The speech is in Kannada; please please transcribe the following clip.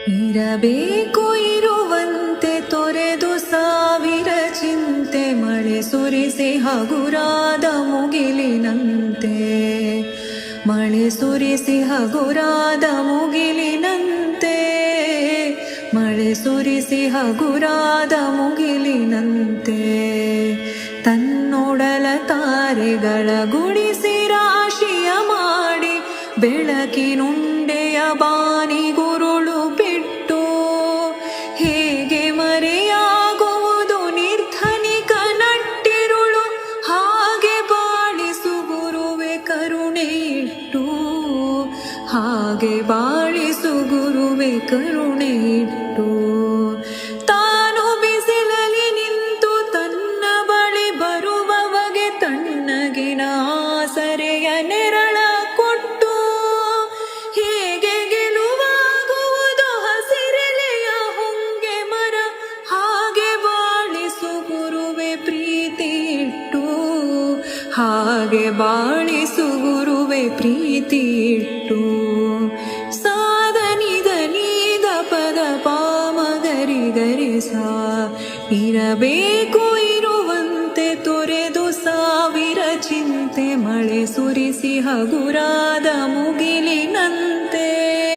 ಇರಬೇಕು ಇರುವಂತೆ ತೊರೆದು ಸಾವಿರ ಚಿಂತೆ, ಮಳೆ ಸುರಿಸಿ ಹಗುರಾದ ಮುಗಿಲಿನಂತೆ. ಮಳೆ ಸುರಿಸಿ ಹಗುರಾದ ಮುಗಿಲಿನಂತೆ. ಮಳೆ ಸುರಿಸಿ ಹಗುರಾದ ಮುಗಿಲಿನಂತೆ. ತನ್ನೊಡಲ ತಾರೆಗಳ ಗುಡಿಸಿ ರಾಶಿಯ ಮಾಡಿ, ಬೆಳಕಿನುಂಡೆಯ ಬಾನಿಗುರುಳು ಬಿಟ್ಟು, ಹೇಗೆ ಮರೆಯಾಗುವುದು ನಿರ್ಧನಿಕ ನಟ್ಟಿರುಳು, ಹಾಗೆ ಬಾಳಿಸು ಗುರುವೆ ಕರುಣೆ ಇಟ್ಟು. ಹಾಗೆ ಬಾಳಿಸು ಗುರುವೆ ಕರುಣೆ ಇಟ್ಟು. ತಾನು ಬಿಸಿಲಲ್ಲಿ ನಿಂತು ತನ್ನ ಬಳಿ ಬರುವವಗೆ ತಣ್ಣಗಿನ ಆಸರೆಯ ನೆರಳ ಕೊಟ್ಟು, ಹೇಗೆ ಗೆಲುವಾಗುವುದು ಹಸಿರೆಲೆಯ ಹೊಂಗೆ ಮರ, ಹಾಗೆ ಬಾಳಿಸು ಗುರುವೆ ಪ್ರೀತಿ ಇಟ್ಟು. ಹಾಗೆ ಬಾಳಿಸು ಗುರುವೆ ಪ್ರೀತಿ ಇಟ್ಟು. ಸಾಧನಿದ ನೀದ ಪದ ಪಾಮಗರಿ ಗರಿಸ, ಇರಬೇಕು ಇರುವಂತೆ ತೊರೆದು ಸಾವಿರ ಚಿಂತೆ, ಮಳೆ ಸುರಿಸಿ ಹಗುರಾದ ಮುಗಿಲಿನಂತೆ.